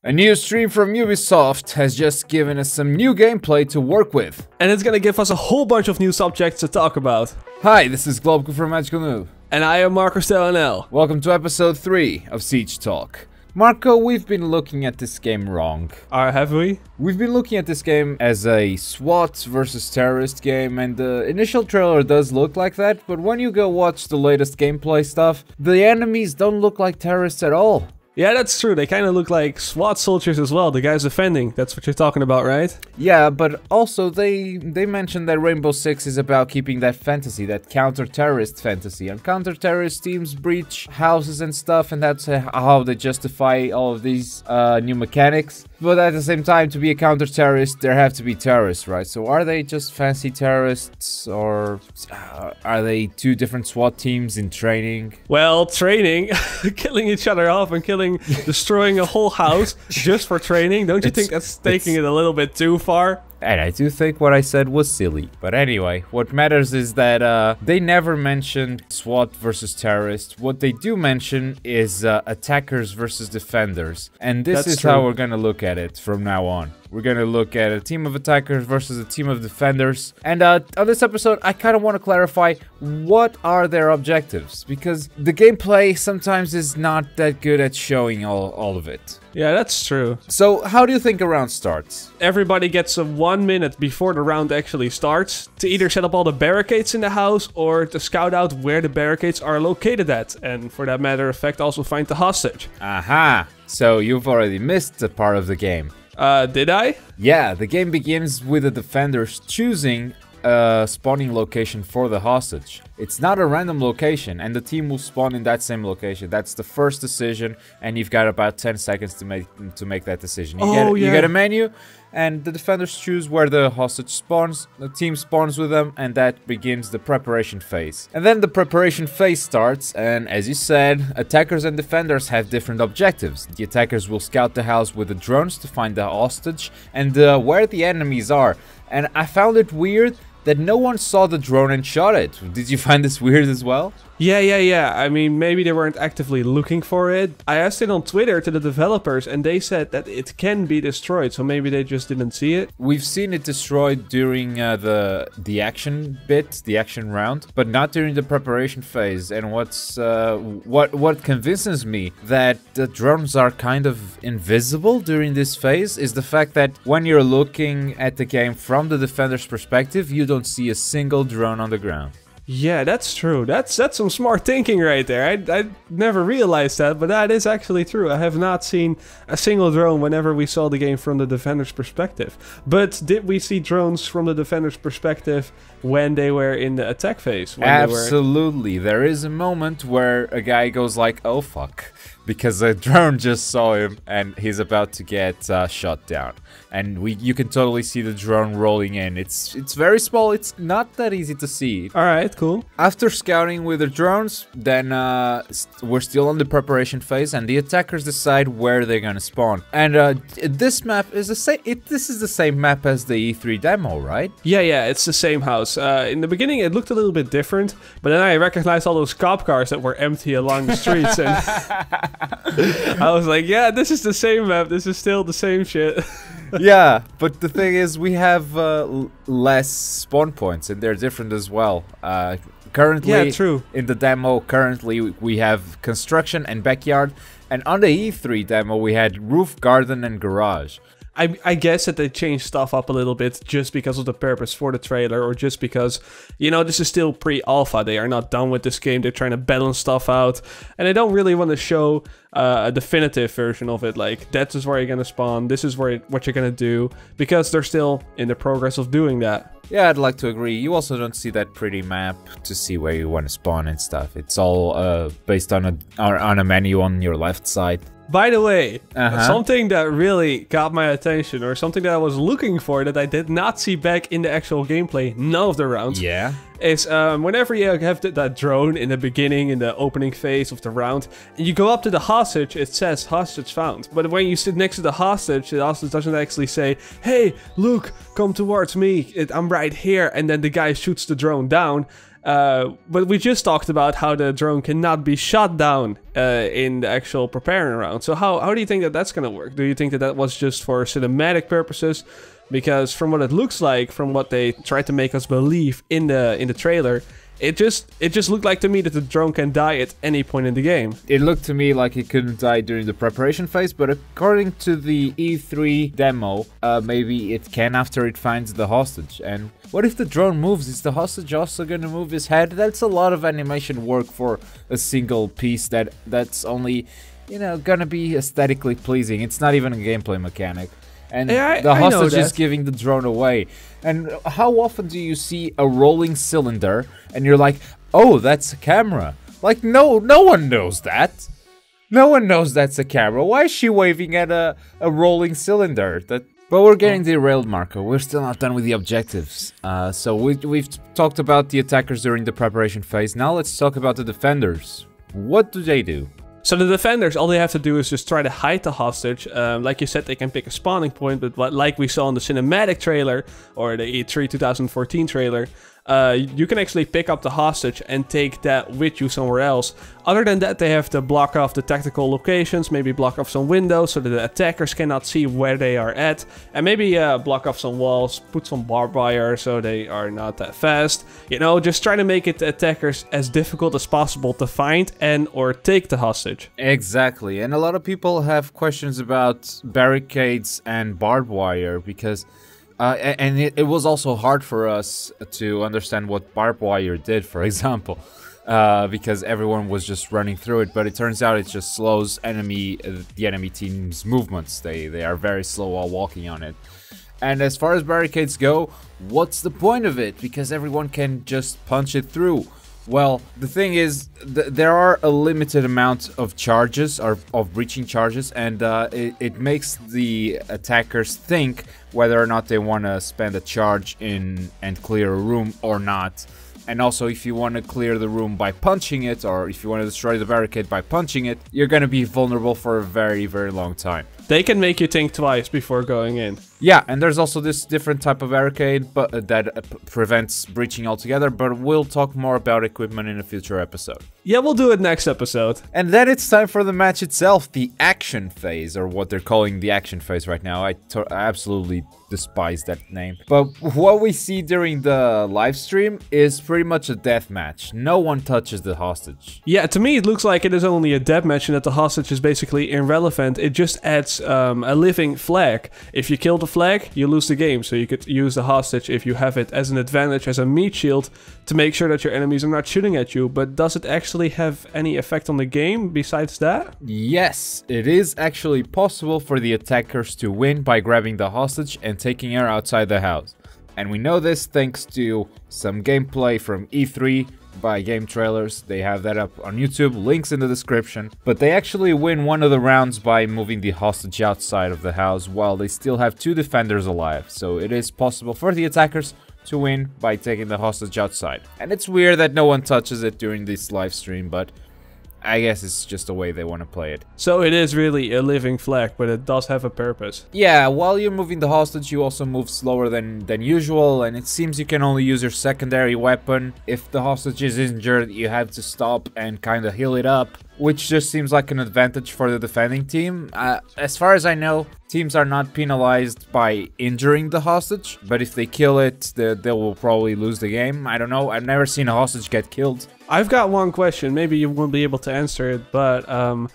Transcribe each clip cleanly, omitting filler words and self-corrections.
A new stream from Ubisoft has just given us some new gameplay to work with. And it's gonna give us a whole bunch of new subjects to talk about. Hi, this is Globku from Magical Noob. And I am Marco Stelanel. Welcome to episode 3 of Siege Talk. Marco, we've been looking at this game wrong. Have we? We've been looking at this game as a SWAT versus terrorist game, and the initial trailer does look like that, but when you go watch the latest gameplay stuff, the enemies don't look like terrorists at all. Yeah, that's true. They kind of look like SWAT soldiers as well. The guys defending. That's what you're talking about, right? Yeah, but also they mentioned that Rainbow Six is about keeping that fantasy, that counter-terrorist fantasy. And counter-terrorist teams breach houses and stuff, and that's how they justify all of these new mechanics. But at the same time, to be a counter-terrorist, there have to be terrorists, right? So are they just fancy terrorists, or are they two different SWAT teams in training? Well, training, killing each other off and destroying a whole house just for training. Don't you think that's taking it a little bit too far? And I do think what I said was silly. But anyway, what matters is that they never mentioned SWAT versus terrorists. What they do mention is attackers versus defenders. And this is how we're gonna look at it from now on. We're gonna look at a team of attackers versus a team of defenders. And on this episode, I kind of want to clarify what are their objectives. Because the gameplay sometimes is not that good at showing all of it. Yeah, that's true. So, how do you think a round starts? Everybody gets 1 minute before the round actually starts to either set up all the barricades in the house or to scout out where the barricades are located at. And for that matter of fact, also find the hostage. Aha! So, you've already missed the part of the game. Did I? Yeah, the game begins with the defenders choosing a spawning location for the hostage. It's not a random location, and the team will spawn in that same location. That's the first decision, and you've got about 10 seconds to make that decision. You get a menu, and the defenders choose where the hostage spawns. The team spawns with them, and that begins the preparation phase. And then the preparation phase starts, and as you said, attackers and defenders have different objectives. The attackers will scout the house with the drones to find the hostage and where the enemies are. And I found it weird that no one saw the drone and shot it. Did you find this weird as well? Yeah. I mean, maybe they weren't actively looking for it. I asked it on Twitter to the developers, and they said that it can be destroyed, so maybe they just didn't see it. We've seen it destroyed during the action bit, the action round, but not during the preparation phase. And what convinces me that the drones are kind of invisible during this phase is the fact that when you're looking at the game from the defender's perspective, you don't see a single drone on the ground. Yeah, that's true. That's some smart thinking right there. I never realized that, but that is actually true. I have not seen a single drone whenever we saw the game from the defender's perspective. But did we see drones from the defender's perspective when they were in the attack phase? Absolutely. There is a moment where a guy goes like, oh fuck, because a drone just saw him and he's about to get shot down. And you can totally see the drone rolling in. It's very small. It's not that easy to see. All right, cool. After scouting with the drones, then we're still on the preparation phase, and the attackers decide where they're gonna spawn. And this map is the same. This is the same map as the E3 demo, right? Yeah, it's the same house. In the beginning, it looked a little bit different, but then I recognized all those cop cars that were empty along the streets, and I was like, yeah, this is the same map. This is still the same shit. Yeah, but the thing is, we have less spawn points, and they're different as well. Currently, yeah, true. In the demo, we have construction and backyard, and on the E3 demo, we had roof, garden, and garage. I guess that they changed stuff up a little bit just because of the purpose for the trailer, or just because, you know, this is still pre-alpha. They are not done with this game. They're trying to balance stuff out, and they don't really want to show a definitive version of it. Like, that is where you're gonna spawn. This is what you're gonna do, because they're still in the progress of doing that. Yeah, I'd like to agree. You also don't see that pretty map to see where you want to spawn and stuff. It's all based on a menu on your left side. By the way, something that really got my attention, or something that I was looking for that I did not see back in the actual gameplay, none of the rounds, is whenever you have that drone in the beginning, in the opening phase of the round, and you go up to the hostage, it says hostage found. But when you sit next to the hostage doesn't actually say, hey, look, come towards me, I'm right here, and then the guy shoots the drone down. But we just talked about how the drone cannot be shot down in the actual preparing round. So how do you think that that's going to work? Do you think that that was just for cinematic purposes? Because from what it looks like, from what they tried to make us believe in the trailer, it just looked like to me that the drone can die at any point in the game. It looked to me like it couldn't die during the preparation phase, but according to the E3 demo, maybe it can after it finds the hostage. And what if the drone moves? Is the hostage also gonna move his head? That's a lot of animation work for a single piece that's only, you know, gonna be aesthetically pleasing. It's not even a gameplay mechanic. And the hostage is giving the drone away. And how often do you see a rolling cylinder and you're like, oh, that's a camera? Like, no one knows that. No one knows that's a camera. Why is she waving at a rolling cylinder? But we're getting derailed, Marco. We're still not done with the objectives. So we've talked about the attackers during the preparation phase. Now let's talk about the defenders. What do they do? So the defenders, all they have to do is just try to hide the hostage. Like you said, they can pick a spawning point, but like we saw in the cinematic trailer, or the E3 2014 trailer, you can actually pick up the hostage and take that with you somewhere else. Other than that, they have to block off the tactical locations, maybe block off some windows so that the attackers cannot see where they are at, and maybe block off some walls, put some barbed wire so they are not that fast. You know, just try to make it the attackers as difficult as possible to find and or take the hostage. Exactly, and a lot of people have questions about barricades and barbed wire because and it was also hard for us to understand what barbed wire did, for example, because everyone was just running through it. But it turns out it just slows the enemy team's movements. They are very slow while walking on it. And as far as barricades go, what's the point of it? Because everyone can just punch it through. Well, the thing is, there are a limited amount of charges, or of breaching charges, and it makes the attackers think whether or not they want to spend a charge in and clear a room or not. And also, if you want to clear the room by punching it, or if you want to destroy the barricade by punching it, you're going to be vulnerable for a very, very long time. They can make you think twice before going in. Yeah, and there's also this different type of barricade that prevents breaching altogether, but we'll talk more about equipment in a future episode. Yeah, we'll do it next episode. And then it's time for the match itself, the action phase, or what they're calling the action phase right now. I absolutely despise that name. But what we see during the live stream is pretty much a death match. No one touches the hostage. Yeah, to me it looks like it is only a death match and that the hostage is basically irrelevant. It just adds a living flag. If you kill the flag, you lose the game. So you could use the hostage if you have it as an advantage, as a meat shield, to make sure that your enemies are not shooting at you. But does it actually have any effect on the game besides that? Yes, it is actually possible for the attackers to win by grabbing the hostage and taking her outside the house. And we know this thanks to some gameplay from E3 by GameTrailers. They have that up on YouTube, links in the description. But they actually win one of the rounds by moving the hostage outside of the house while they still have two defenders alive. So it is possible for the attackers to win by taking the hostage outside. And it's weird that no one touches it during this live stream, but I guess it's just the way they want to play it. So it is really a living flag, but it does have a purpose. Yeah, while you're moving the hostage, you also move slower than usual, and it seems you can only use your secondary weapon. If the hostage is injured, you have to stop and kind of heal it up, which just seems like an advantage for the defending team. As far as I know, teams are not penalized by injuring the hostage, but if they kill it, they will probably lose the game. I don't know, I've never seen a hostage get killed. I've got one question, maybe you won't be able to answer it, but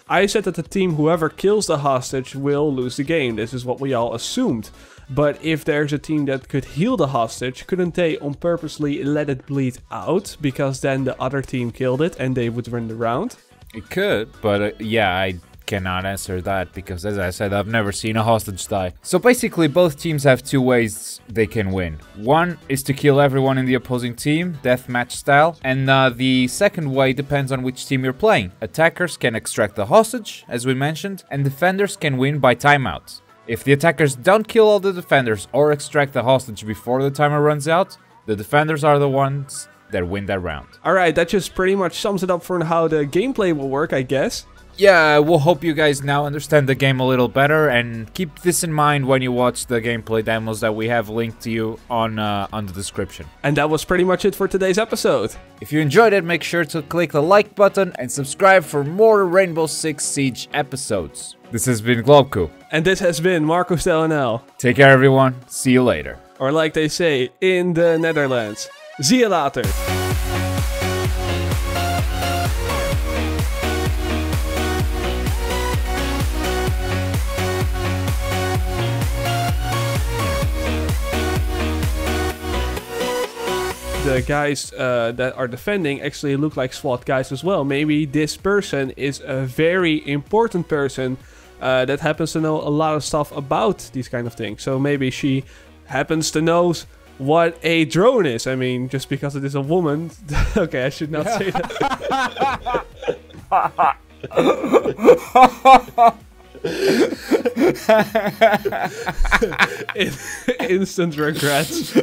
I said that the team whoever kills the hostage will lose the game. This is what we all assumed. But if there's a team that could heal the hostage, couldn't they on purposely let it bleed out? Because then the other team killed it and they would win the round? It could, but yeah, I cannot answer that because, as I said, I've never seen a hostage die. So basically, both teams have two ways they can win. One is to kill everyone in the opposing team, deathmatch style, and the second way depends on which team you're playing. Attackers can extract the hostage, as we mentioned, and defenders can win by timeout. If the attackers don't kill all the defenders or extract the hostage before the timer runs out, the defenders are the ones that win that round. Alright, that just pretty much sums it up for how the gameplay will work, I guess. yeah, we'll hope you guys now understand the game a little better, and keep this in mind when you watch the gameplay demos that we have linked to you on the description. And that was pretty much it for today's episode. If you enjoyed it, make sure to click the like button and subscribe for more Rainbow Six Siege episodes. This has been Globku. And this has been Marcus Delanel. Take care, everyone. See you later. Or like they say in the Netherlands, zie je later. The guys that are defending actually look like SWAT guys as well. Maybe this person is a very important person that happens to know a lot of stuff about these kind of things. So maybe she happens to know what a drone is. I mean, just because it is a woman. Okay, I should not say that. Instant regrets.